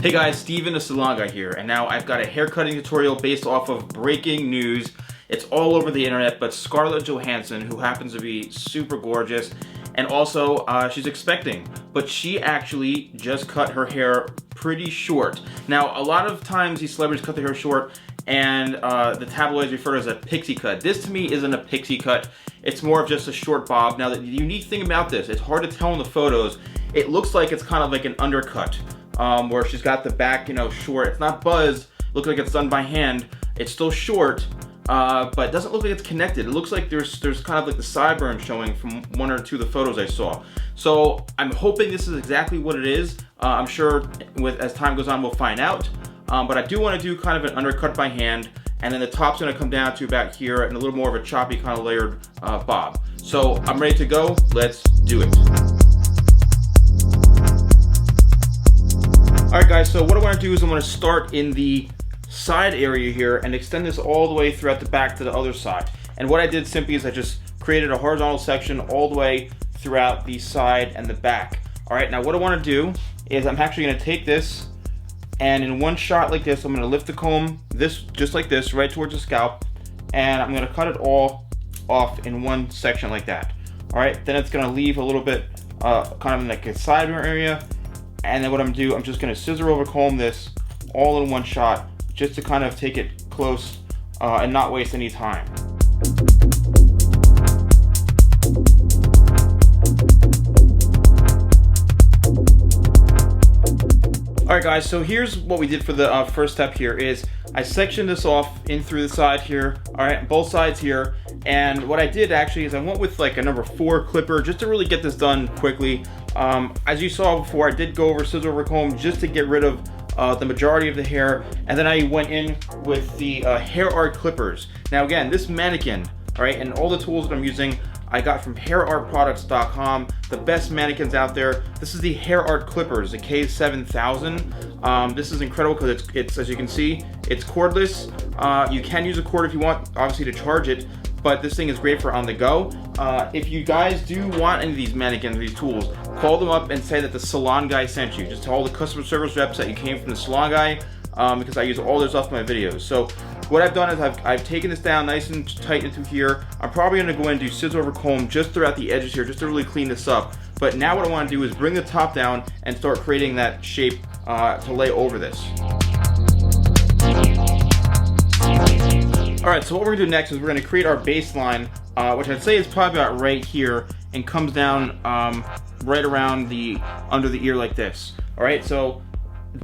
Hey guys, Steven, TheSalonGuy here, and now I've got a haircutting tutorial based off of breaking news. It's all over the internet, but Scarlett Johansson, who happens to be super gorgeous, and also she's expecting, but she actually just cut her hair pretty short. Now, a lot of times these celebrities cut their hair short, and the tabloids refer to it as a pixie cut. This to me isn't a pixie cut. It's more of just a short bob. Now, the unique thing about this, it's hard to tell in the photos. It looks like it's kind of like an undercut. Where she's got the back, short. It's not buzzed. Looks like it's done by hand. It's still short, but it doesn't look like it's connected. It looks like there's kind of like the sideburn showing from one or two of the photos I saw. So I'm hoping this is exactly what it is. I'm sure as time goes on we'll find out. But I do want to do kind of an undercut by hand, and then the top's going to come down to about here and a little more of a choppy kind of layered bob. So I'm ready to go. Let's do it. Alright guys, so what I want to do is I'm going to start in the side area here and extend this all the way throughout the back to the other side. And what I did simply is I just created a horizontal section all the way throughout the side and the back. Alright, now what I want to do is I'm actually going to take this, and in one shot like this, I'm going to lift the comb just like this right towards the scalp, and I'm going to cut it all off in one section like that. Alright, then it's going to leave a little bit kind of like a sideburn area. And then what I'm going to do, I'm just going to scissor over comb this all in one shot, just to kind of take it close and not waste any time. Alright guys, so here's what we did for the first step here is I sectioned this off in through the side here, alright, both sides here, and what I did actually is I went with like a number 4 clipper just to really get this done quickly. As you saw before, I did go over scissor over comb just to get rid of the majority of the hair, and then I went in with the hair art clippers. Now again, this Mannequin, alright, and all the tools that I'm using I got from hairartproducts.com, the best mannequins out there. This is the hair art clippers, the K7000. This is incredible because it's, as you can see, it's cordless. You can use a cord if you want, obviously, to charge it, but this thing is great for on the go. If you guys do want any of these mannequins, these tools, call them up and say that the Salon Guy sent you. Just tell the customer service reps that you came from the Salon Guy, because I use all their stuff in my videos. So what I've done is I've taken this down nice and tight into here. I'm probably going to go in and do scissor over comb just throughout the edges here, just to really clean this up. But now what I want to do is bring the top down and start creating that shape to lay over this. Alright, so what we're going to do next is we're going to create our baseline, which I'd say is probably about right here, and comes down right around under the ear like this. Alright, so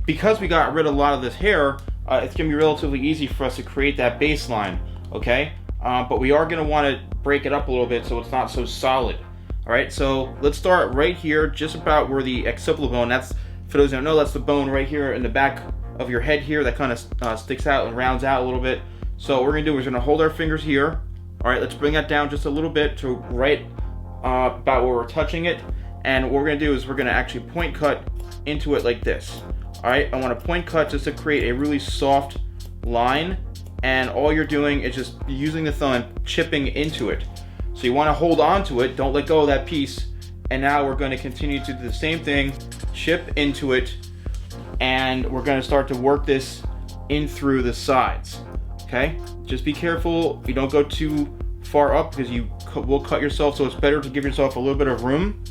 because we got rid of a lot of this hair, it's going to be relatively easy for us to create that baseline, okay? But we are going to want to break it up a little bit so it's not so solid. Alright, so let's start right here, just about where the occipital bone, that's, for those who don't know, that's the bone right here in the back of your head here that kind of sticks out and rounds out a little bit. So what we're going to do is we're going to hold our fingers here. Alright, let's bring that down just a little bit to right about where we're touching it. And what we're going to do is we're going to actually point cut into it like this. Alright, I want to point cut just to create a really soft line, and all you're doing is just using the thumb and chipping into it. So you want to hold on to it, don't let go of that piece, and now we're going to continue to do the same thing, chip into it, and we're going to start to work this in through the sides. Okay, just be careful you don't go too far up because you will cut yourself, so it's better to give yourself a little bit of room.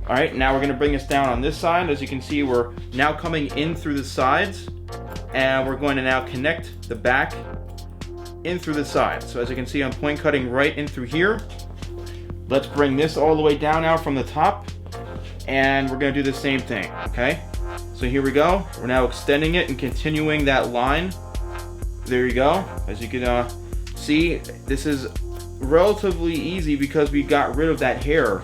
Alright, now we're going to bring this down on this side. As you can see, we're now coming in through the sides, and we're going to now connect the back in through the sides. So as you can see, I'm point cutting right in through here. Let's bring this all the way down now from the top, and we're going to do the same thing, okay? So here we go. We're now extending it and continuing that line. There you go. As you can see, this is relatively easy because we got rid of that hair,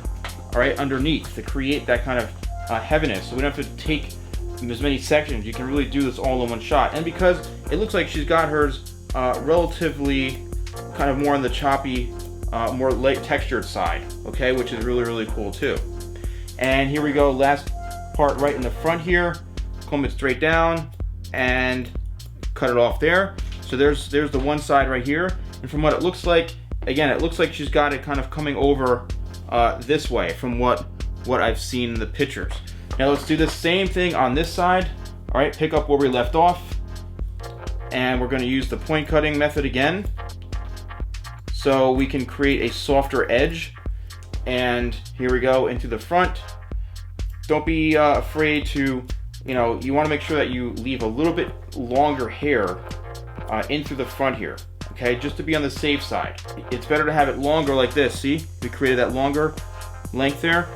all right, underneath to create that kind of heaviness. So we don't have to take as many sections. You can really do this all in one shot. And because it looks like she's got hers relatively kind of more on the choppy, more light textured side, okay, which is really, really cool too. And here we go, last part right in the front here. Comb it straight down and cut it off there. So there's the one side right here. And from what it looks like, again, it looks like she's got it kind of coming over this way from what I've seen in the pictures. Now let's do the same thing on this side. All right, pick up where we left off, and we're going to use the point cutting method again, so we can create a softer edge. And here we go into the front. Don't be afraid to, you want to make sure that you leave a little bit longer hair in through the front here, okay, just to be on the safe side. It's better to have it longer like this. See, we created that longer length there,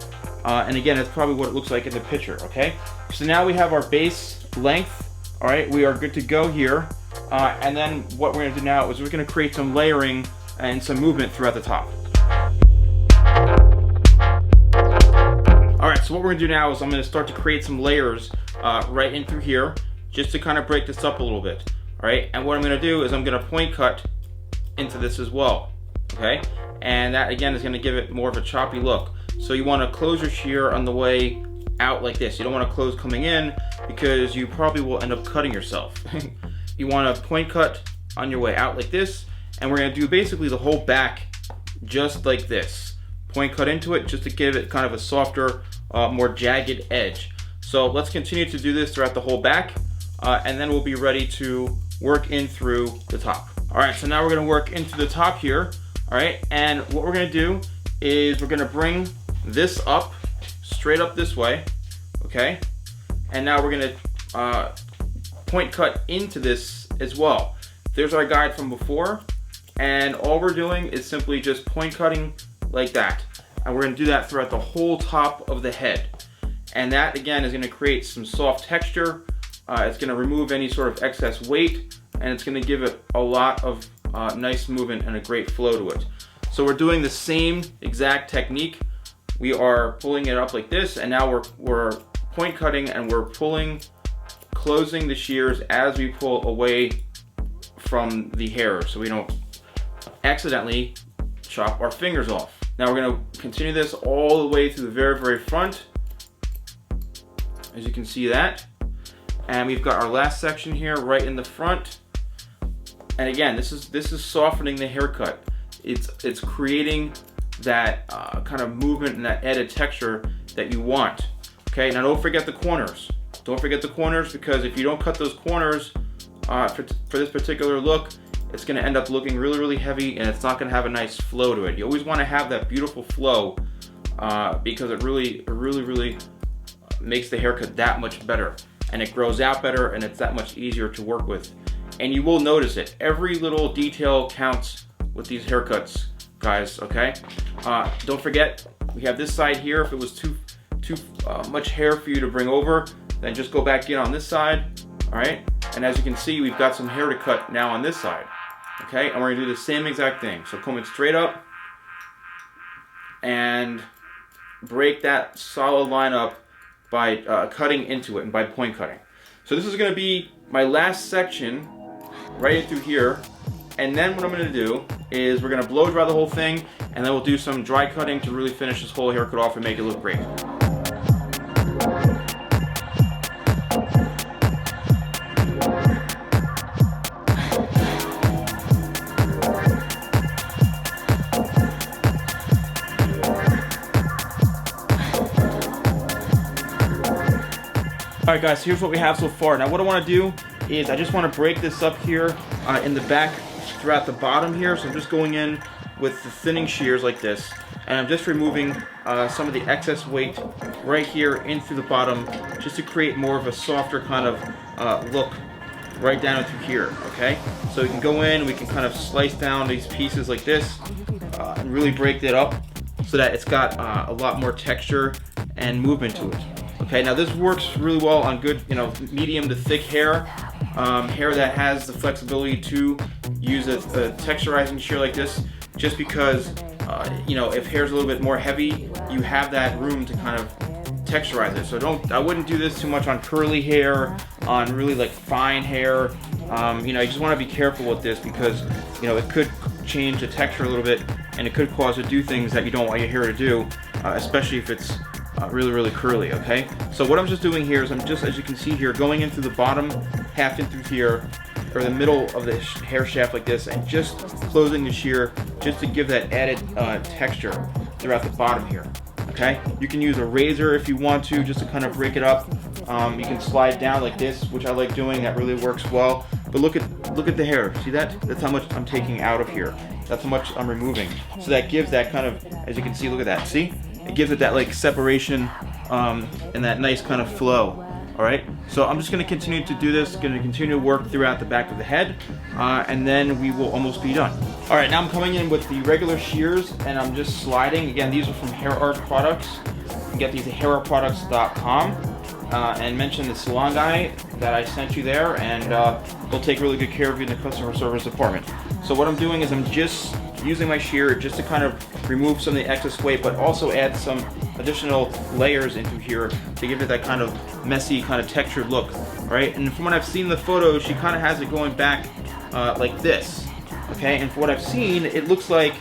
and again, that's probably what it looks like in the picture. Okay, so now we have our base length. All right, we are good to go here, and then what we're going to do now is we're going to create some layering and some movement throughout the top. All right, so what we're going to do now is I'm going to start to create some layers right in through here, just to kind of break this up a little bit. All right, and what I'm going to do is I'm going to point cut into this as well. Okay, and that again is going to give it more of a choppy look. So you want to close your shear on the way out like this. You don't want to close coming in, because you probably will end up cutting yourself. You want to point cut on your way out like this, and we're going to do basically the whole back just like this. Point cut into it just to give it kind of a softer, more jagged edge. So let's continue to do this throughout the whole back, and then we'll be ready to work in through the top. All right, so now we're going to work into the top here. All right, and what we're going to do is we're going to bring this up, straight up this way, okay? And now we're going to point cut into this as well. There's our guide from before, and all we're doing is simply just point cutting like that. And we're going to do that throughout the whole top of the head. And that again is going to create some soft texture. It's going to remove any sort of excess weight, and it's going to give it a lot of nice movement and a great flow to it. So we're doing the same exact technique. We are pulling it up like this, and now we're point cutting, and we're closing the shears as we pull away from the hair, so we don't accidentally chop our fingers off. Now we're going to continue this all the way to the very, very front, as you can see that. And we've got our last section here right in the front. And again, this is softening the haircut. It's creating that kind of movement and that added texture that you want. Okay, now don't forget the corners. Don't forget the corners, because if you don't cut those corners for this particular look, it's going to end up looking really, really heavy, and it's not going to have a nice flow to it. You always want to have that beautiful flow, because it really makes the haircut that much better, and it grows out better, and it's that much easier to work with. And you will notice it. Every little detail counts with these haircuts, guys, okay? Don't forget, we have this side here. If it was too much hair for you to bring over, then just go back in on this side, all right? And as you can see, we've got some hair to cut now on this side, okay? And we're gonna do the same exact thing. So comb it straight up and break that solid line up by cutting into it and by point cutting. So this is gonna be my last section right in through here. And then what I'm gonna do is we're gonna blow dry the whole thing, and then we'll do some dry cutting to really finish this whole haircut off and make it look great. Alright guys, here's what we have so far. Now what I want to do is I just want to break this up here in the back throughout the bottom here. So I'm just going in with the thinning shears like this, and I'm just removing some of the excess weight right here in through the bottom, just to create more of a softer kind of look right down through here, okay? So we can go in, we can kind of slice down these pieces like this and really break that up so that it's got a lot more texture and movement to it. Okay, now this works really well on good, medium to thick hair, hair that has the flexibility to use a texturizing shear like this, just because, if hair's a little bit more heavy, you have that room to kind of texturize it. So I wouldn't do this too much on curly hair, on really like fine hair. You just want to be careful with this, because, it could change the texture a little bit, and it could cause you to do things that you don't want your hair to do, especially if it's really curly, okay? So what I'm just doing here is I'm just, as you can see here, going in through the bottom, half in through here, or the middle of the hair shaft like this, and just closing the shear just to give that added texture throughout the bottom here, okay? You can use a razor if you want to, just to kind of break it up, You can slide down like this, which I like doing. That really works well. But look at the hair. See that? That's how much I'm taking out of here. That's how much I'm removing. So that gives that kind of, as you can see, look at that. See? It gives it that like separation and that nice kind of flow. All right, so I'm just going to continue to do this, going to continue to work throughout the back of the head, and then we will almost be done. All right, now I'm coming in with the regular shears, and I'm just sliding. Again, these are from Hair Art Products. You can get these at hairartproducts.com, and mention the salon guy that I sent you there, and they'll take really good care of you in the customer service department. So what I'm doing is I'm just using my shear just to kind of remove some of the excess weight, but also add some additional layers into here to give it that kind of messy, kind of textured look. All right, and from what I've seen in the photos, she kind of has it going back like this. Okay, and from what I've seen, it looks like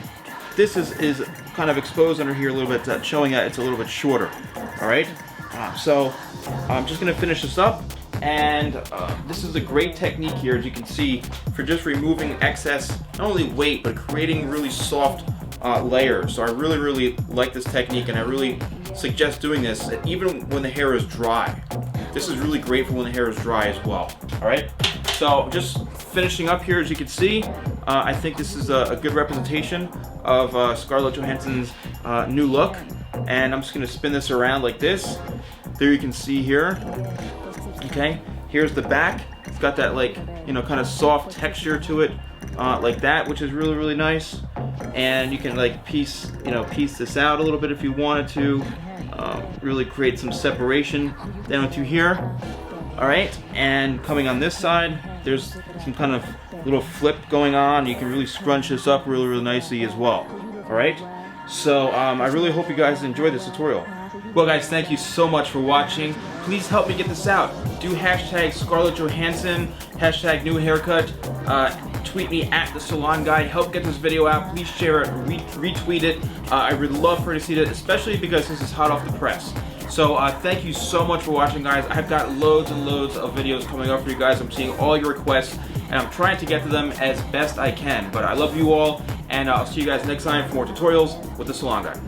this is kind of exposed under here a little bit, showing that it's a little bit shorter. All right, so I'm just gonna finish this up. And this is a great technique here, as you can see, for just removing excess, not only weight, but creating really soft layers. So I really like this technique, and I really suggest doing this even when the hair is dry. This is really great for when the hair is dry as well. All right, so just finishing up here, as you can see, I think this is a good representation of Scarlett Johansson's new look. And I'm just gonna spin this around like this. There you can see here. Okay, here's the back. It's got that, like, you know, kind of soft texture to it, like that, which is really nice. And you can like piece this out a little bit if you wanted to, really create some separation down to here. All right, and coming on this side, there's some kind of little flip going on. You can really scrunch this up really nicely as well. All right, so I really hope you guys enjoyed this tutorial. Well guys, thank you so much for watching. Please help me get this out. Do hashtag Scarlett Johansson, hashtag new haircut, tweet me at TheSalonGuy. Help get this video out. Please share it, retweet it. I would love for you to see it, especially because this is hot off the press. So thank you so much for watching, guys. I've got loads and loads of videos coming up for you guys. I'm seeing all your requests, and I'm trying to get to them as best I can. But I love you all, and I'll see you guys next time for more tutorials with The Salon Guy.